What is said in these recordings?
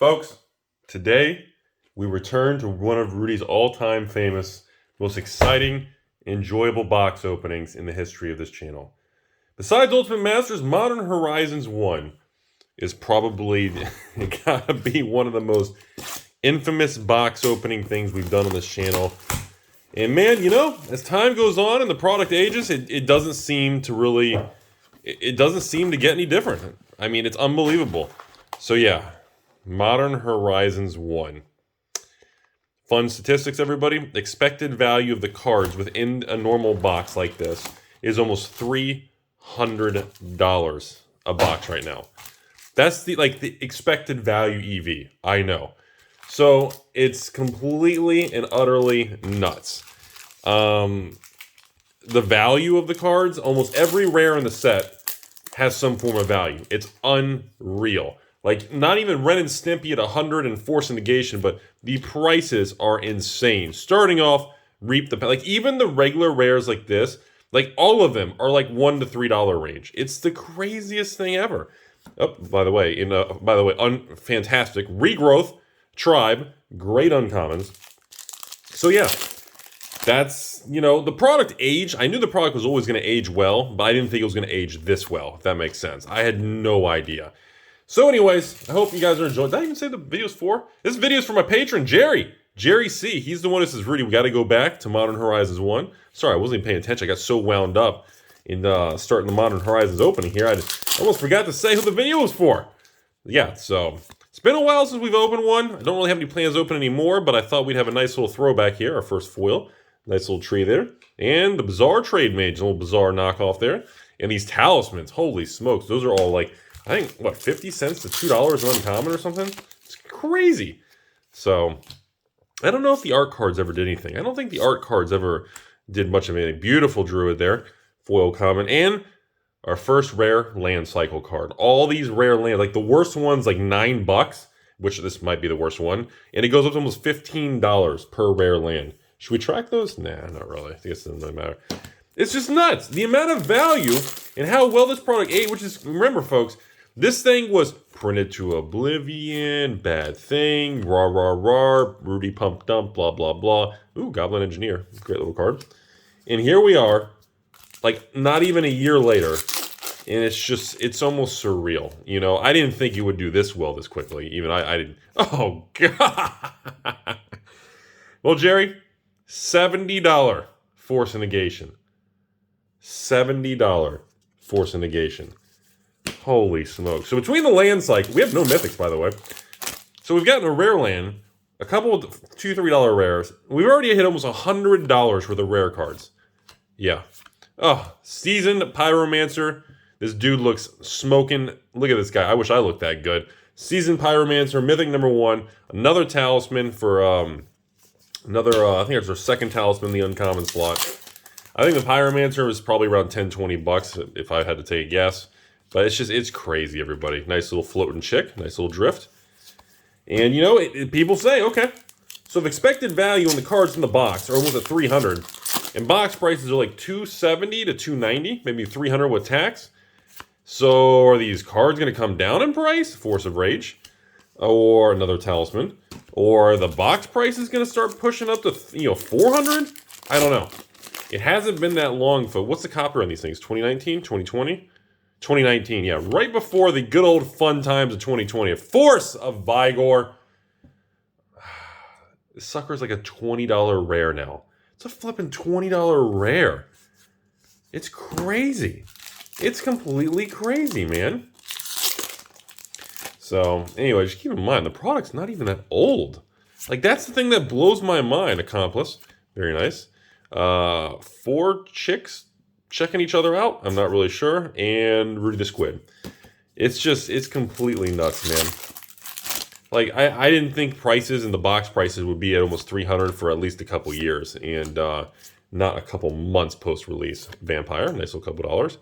Folks, today we return to one of Rudy's all-time famous, most exciting, enjoyable box openings in the history of this channel. Besides Ultimate Masters, Modern Horizons 1 is probably gotta be one of the most infamous box opening things we've done on this channel. And man, you know, as time goes on and the product ages, it doesn't seem to really, it doesn't seem to get any different. I mean, it's unbelievable. So yeah, Modern Horizons 1. Fun statistics, everybody. Expected value of the cards within a normal box like this is almost $300 a box right now. That's the expected value EV. I know. So it's completely and utterly nuts. The value of the cards, almost every rare in the set has some form of value. It's unreal. Like, not even Ren and Stimpy at 100 and Force Negation, but the prices are insane. Starting off, Reap the... Like, even the regular rares like this, like, all of them are like $1 to $3 range. It's the craziest thing ever. Oh, by the way, fantastic. Regrowth, Tribe, great uncommons. So, yeah. That's, you know, the product age. I knew the product was always going to age well, but I didn't think it was going to age this well, if that makes sense. I had no idea. So anyways, I hope you guys are enjoying. Did I even say the video's for? This video's for my patron, Jerry. Jerry C. He's the one who says, Rudy, we got to go back to Modern Horizons 1. Sorry, I wasn't even paying attention. I got so wound up in starting the Modern Horizons opening here. I almost forgot to say who the video was for. Yeah, so it's been a while since we've opened one. I don't really have any plans to open anymore, but I thought we'd have a nice little throwback here. Our first foil. Nice little tree there. And the Bizarre Trade Mage, a little bizarre knockoff there. And these talismans, holy smokes. Those are all like, I think, what, 50 cents to $2 an uncommon or something? It's crazy. So, I don't know if the art cards ever did anything. I don't think the art cards ever did much of anything. Beautiful Druid there. Foil common. And our first rare land cycle card. All these rare land, like the worst one's like $9, which this might be the worst one. And it goes up to almost $15 per rare land. Should we track those? Nah, not really. I guess it doesn't really matter. It's just nuts. The amount of value and how well this product ate, which is, remember folks, this thing was printed to oblivion, bad thing, rah, rah, rah, Rudy pump dump, blah, blah, blah. Ooh, Goblin Engineer. Great little card. And here we are, like not even a year later, and it's just, it's almost surreal. You know, I didn't think you would do this well this quickly. Even I didn't. Oh, God. Well, Jerry, $70 Force Negation. $70 Force Negation. Holy smoke. So between the land cycle, we have no mythics, by the way. So we've gotten a rare land, a couple of $2, $3 rares. We've already hit almost $100 worth of rare cards. Yeah. Oh, Seasoned Pyromancer. This dude looks smoking. Look at this guy. I wish I looked that good. Seasoned Pyromancer, Mythic #1. Another talisman for, I think it's our second talisman in the uncommon slot. I think the Pyromancer was probably around $10, $20 if I had to take a guess. But it's just, it's crazy, everybody. Nice little floating chick. Nice little drift. And, you know, people say, okay, so if expected value on the cards in the box are almost at $300, and box prices are like $270 to $290, maybe $300 with tax. So are these cards going to come down in price? Force of Rage. Or another talisman. Or the box price is going to start pushing up to, you know, $400? I don't know. It hasn't been that long, folks. What's the copy on these things? 2019? 2020? 2019, yeah, right before the good old fun times of 2020. A Force of Vigor. This sucker's like a $20 rare now. It's a flipping $20 rare. It's crazy. It's completely crazy, man. So, anyway, just keep in mind, the product's not even that old. Like, that's the thing that blows my mind. Accomplice. Very nice. 4 chicks checking each other out. I'm not really sure. And Rudy the Squid. It's just, it's completely nuts, man. Like, I didn't think prices and the box prices would be at almost $300 for at least a couple years. And not a couple months post-release. Vampire, nice little couple dollars.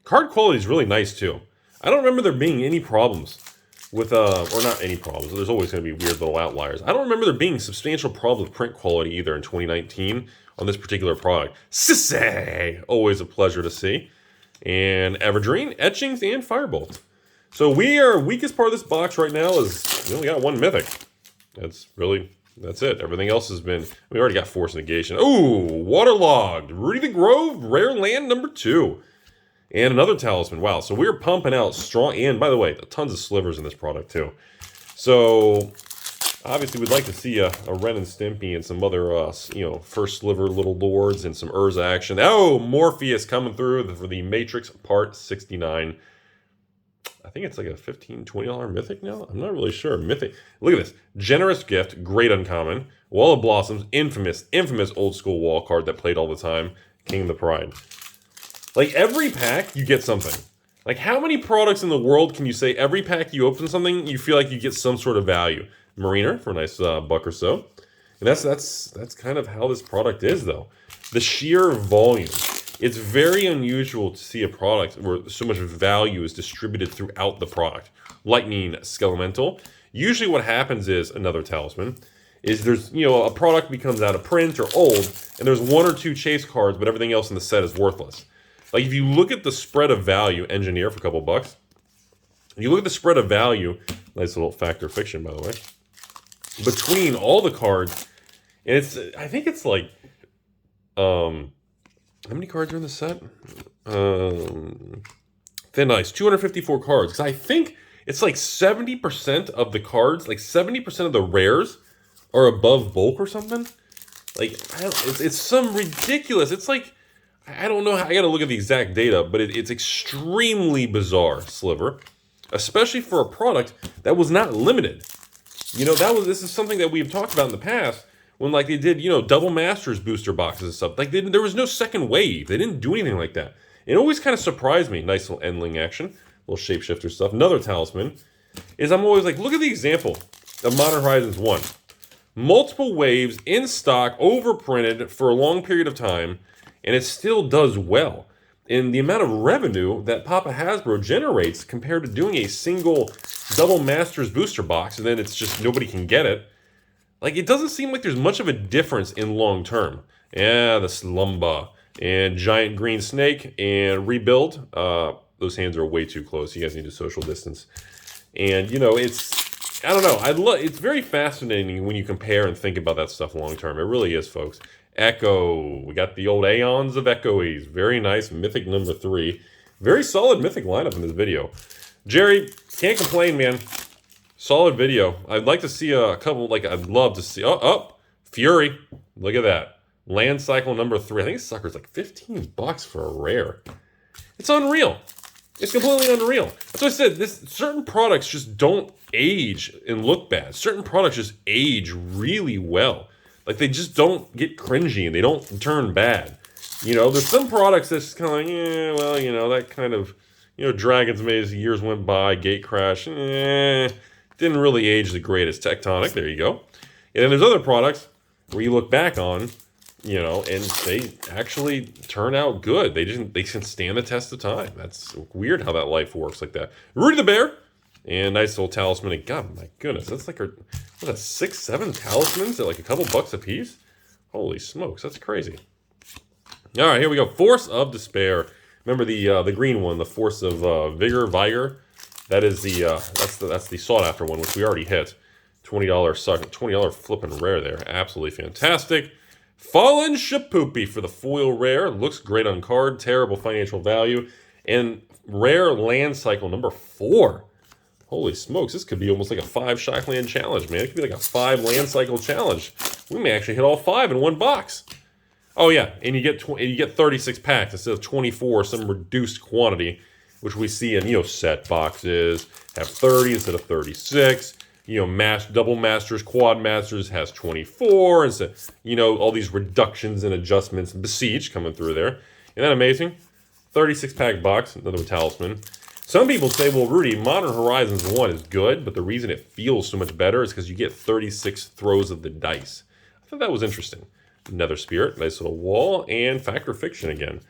Card quality is really nice, too. I don't remember there being any problems with, or not any problems. There's always going to be weird little outliers. I don't remember there being substantial problems with print quality either in 2019. On this particular product. Sissy! Always a pleasure to see. And Everdeen, Etchings, and Firebolt. So weakest part of this box right now is we only got one mythic. That's it. Everything else has been, we already got Force Negation. Ooh, Waterlogged. Rudy the Grove, rare land number 2. And another talisman. Wow, so we're pumping out strong, and by the way, tons of slivers in this product too. So obviously we'd like to see a Ren and Stimpy and some other, first sliver little lords and some Urza action. Oh, Morpheus coming through for the Matrix Part 69. I think it's like a $15, $20 mythic now. I'm not really sure. Mythic. Look at this. Generous Gift, great uncommon. Wall of Blossoms, infamous old school wall card that played all the time. King of the Pride. Like every pack, you get something. Like how many products in the world can you say every pack you open something, you feel like you get some sort of value? Mariner for a nice buck or so. And that's kind of how this product is though. The sheer volume. It's very unusual to see a product where so much value is distributed throughout the product. Lightning Skelemental. Usually what happens is, another talisman, is there's, a product becomes out of print or old, and there's 1 or 2 chase cards, but everything else in the set is worthless. Like if you look at the spread of value, Engineer for a couple bucks, if you look at the spread of value, nice little Factor Fiction, by the way, between all the cards, and I think it's like, how many cards are in the set? Thin Ice, 254 cards. Because I think it's like 70% of the cards, like 70% of the rares are above bulk or something. Like, it's some ridiculous. It's like, I don't know. I got to look at the exact data, but it's extremely bizarre, Sliver. Especially for a product that was not limited. This is something that we've talked about in the past. When like they did, double Masters booster boxes and stuff. Like there was no second wave. They didn't do anything like that. It always kind of surprised me. Nice little Endling action. Little shapeshifter stuff. Another talisman. Is I'm always like, look at the example of Modern Horizons 1. Multiple waves in stock, overprinted for a long period of time, and it still does well. And the amount of revenue that Papa Hasbro generates compared to doing a single double Masters booster box, and then it's just nobody can get it. Like, it doesn't seem like there's much of a difference in long term. Yeah, the Slumba and Giant Green Snake and Rebuild. Those hands are way too close. You guys need to social distance. And, I don't know. It's very fascinating when you compare and think about that stuff long term. It really is, folks. Echo. We got the old Aeons of Echoes. Very nice. Mythic number 3. Very solid Mythic lineup in this video. Jerry, can't complain, man. Solid video. I'd like to see a couple, I'd love to see, Fury. Look at that. Land Cycle number 3. I think this sucker's like 15 bucks for a rare. It's unreal. It's completely unreal. That's what I said. Certain products just don't age and look bad. Certain products just age really well. Like, they just don't get cringy and they don't turn bad. There's some products that's kind of like, that kind of, Dragon's Maze, years went by, Gate Crash, didn't really age the greatest. Tectonic, there you go. And then there's other products where you look back on, and they actually turn out good. They can stand the test of time. That's weird how that life works like that. Rudy the Bear, and nice little talisman. And God, my goodness, that's like 6, 7 talismans at like a couple bucks a piece? Holy smokes, that's crazy. All right, here we go. Force of Despair. Remember the green one, the Force of Vigor. That is that's the sought after one, which we already hit. $20 flipping rare there. Absolutely fantastic. Fallen Shapoopy for the foil rare. Looks great on card. Terrible financial value. And rare land cycle number 4. Holy smokes, this could be almost like a 5 Shockland challenge, man. It could be like a 5 land cycle challenge. We may actually hit all 5 in one box. Oh yeah, and you get 36 packs instead of 24, some reduced quantity, which we see in set boxes have 30 instead of 36. Double Masters, Quad Masters has 24 instead. All these reductions and adjustments. Besiege coming through there. Isn't that amazing? 36 pack box, another talisman. Some people say, well, Rudy, Modern Horizons 1 is good, but the reason it feels so much better is because you get 36 throws of the dice. I thought that was interesting. Nether Spirit, nice little wall, and Factor Fiction again.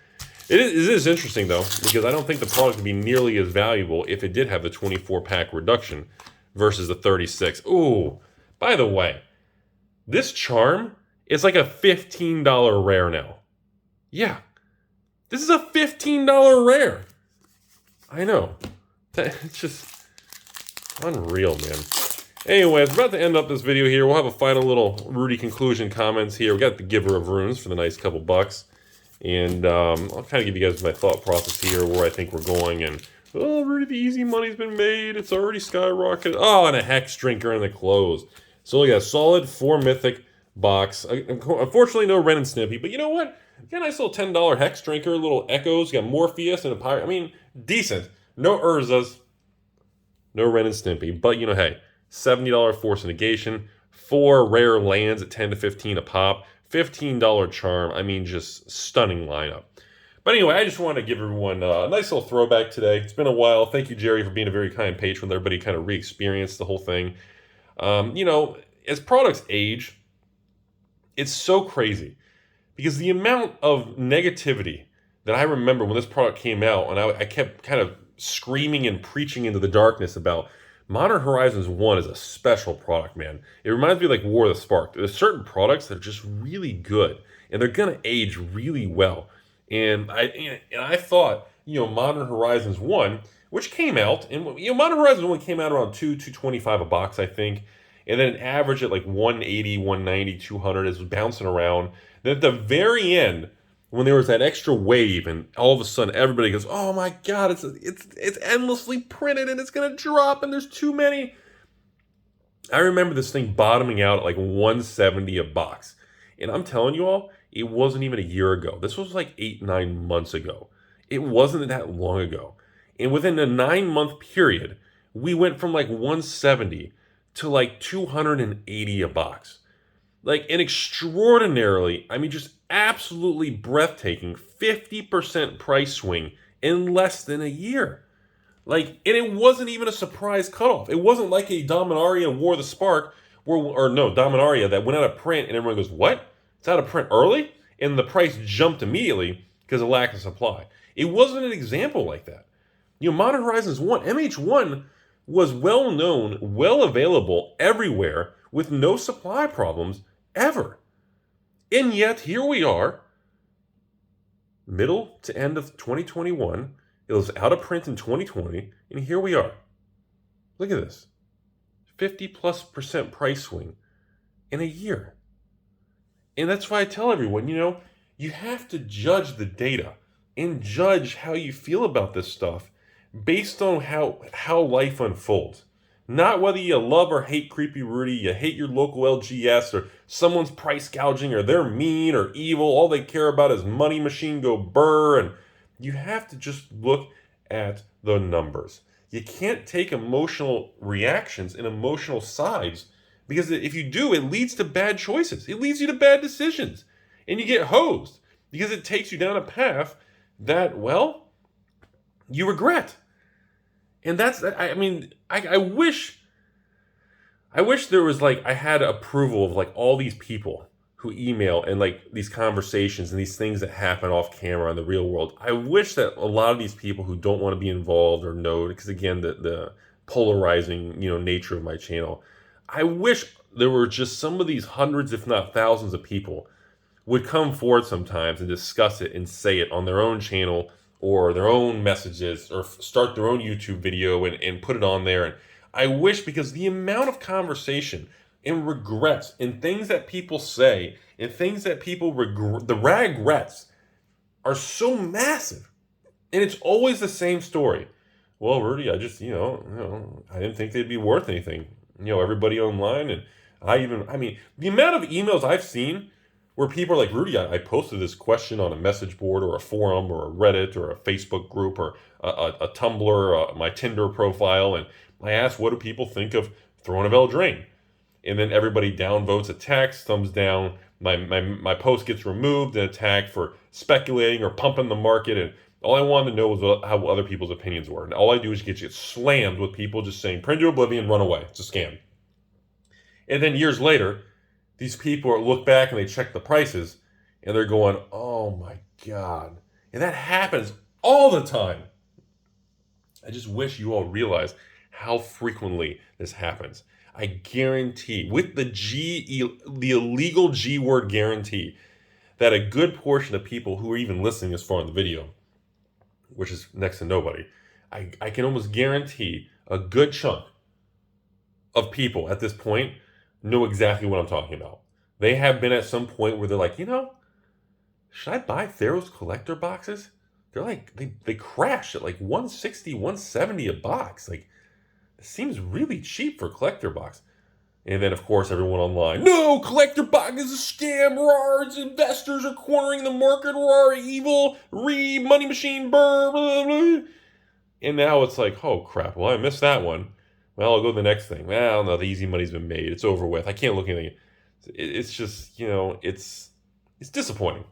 It is interesting, though, because I don't think the product would be nearly as valuable if it did have the 24-pack reduction versus the 36. Ooh, by the way, this charm is like a $15 rare now. Yeah, this is a $15 rare. I know. It's just unreal, man. Anyways, we're about to end up this video here. We'll have a final little Rudy conclusion comments here. We got the giver of runes for the nice couple bucks. And I'll kind of give you guys my thought process here, where I think we're going. And, oh, Rudy, the easy money's been made. It's already skyrocketed. Oh, and a Hex Drinker in the close. So we got a solid 4 Mythic box. Unfortunately, no Ren and Snippy. But you know what? Got a nice little $10 Hex Drinker, little Echoes. Got Morpheus and a Pirate. I mean, decent. No Urzas. No Ren and Snippy. But, you know, hey, $70 Force Negation. 4 rare lands at 10 to 15 a pop. $15 Charm. I mean, just stunning lineup. But anyway, I just wanted to give everyone a nice little throwback today. It's been a while. Thank you, Jerry, for being a very kind patron. Everybody kind of re-experienced the whole thing. You know, as products age, it's so crazy. Because the amount of negativity that I remember when this product came out, and I kept kind of screaming and preaching into the darkness about Modern Horizons 1 is a special product, man. It reminds me of like War of the Spark. There's certain products that are just really good, and they're going to age really well. And I thought, you know, Modern Horizons 1, which came out, and you know, Modern Horizons 1 came out around $225 a box, I think. And then an average at like 180, 190, 200 is bouncing around. Then at the very end, when there was that extra wave, and all of a sudden everybody goes, "Oh my God, it's endlessly printed and it's gonna drop and there's too many." I remember this thing bottoming out at like 170 a box, and I'm telling you all, it wasn't even a year ago. This was like 8-9 months ago. It wasn't that long ago, and within a 9-month period, we went from like 170 to like 280 a box. Like an extraordinarily, I mean, just absolutely breathtaking 50% price swing in less than a year. Like, and it wasn't even a surprise cutoff. It wasn't like a Dominaria War of the Spark, Dominaria that went out of print and everyone goes, "What? It's out of print early?" And the price jumped immediately because of lack of supply. It wasn't an example like that. You know, Modern Horizons 1, MH1 was well known, well available everywhere with no supply problems ever. And yet, here we are, middle to end of 2021. It was out of print in 2020, and here we are. Look at this. 50+% price swing in a year. And that's why I tell everyone, you know, you have to judge the data and judge how you feel about this stuff based on how life unfolds. Not whether you love or hate Creepy Rudy, you hate your local LGS, or someone's price gouging, or they're mean or evil. All they care about is money machine go burr. And you have to just look at the numbers. You can't take emotional reactions and emotional sides, because if you do, it leads to bad choices. It leads you to bad decisions. And you get hosed because it takes you down a path that, well, you regret. And that's, I mean, I wish there was like, I had approval of like all these people who email and like these conversations and these things that happen off camera in the real world. I wish that a lot of these people who don't want to be involved or know, because again, the polarizing, you know, nature of my channel, I wish there were just some of these hundreds, if not thousands of people would come forward sometimes and discuss it and say it on their own channel or their own messages, or start their own YouTube video and put it on there. And I wish, because the amount of conversation and regrets and things that people say and things that people regret, the regrets are so massive. And it's always the same story. "Well, Rudy, I just, you know, I didn't think they'd be worth anything. You know, everybody online." And I mean, the amount of emails I've seen where people are like, "Rudy, I posted this question on a message board or a forum or a Reddit or a Facebook group or a Tumblr, my Tinder profile, and I asked, what do people think of Throne of Eldraine?" And then everybody downvotes a text, thumbs down. My post gets removed and attacked for speculating or pumping the market. And all I wanted to know was how other people's opinions were. And all I do is get slammed with people just saying, "Print to oblivion, run away. It's a scam." And then years later, these people look back and they check the prices and they're going, "Oh my God." And that happens all the time. I just wish you all realize how frequently this happens. I guarantee, with the illegal G word guarantee, that a good portion of people who are even listening this far in the video, which is next to nobody, I can almost guarantee a good chunk of people at this point know exactly what I'm talking about. They have been at some point where they're like, should I buy Theros collector boxes? They're like, they crash at like 160, 170 a box. Like, it seems really cheap for collector box. And then, of course, everyone online, no, collector box is a scam, rawr, investors are cornering the market, rawr, evil, money machine, blah, blah, blah. And now it's like, oh, crap, well, I missed that one. Well, I'll go to the next thing. Well, no, the easy money's been made. It's over with. I can't look anything. It's just, it's disappointing.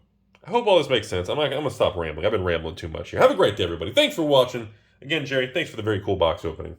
I hope all this makes sense. I'm going to stop rambling. I've been rambling too much here. Have a great day, everybody. Thanks for watching. Again, Jerry, thanks for the very cool box opening.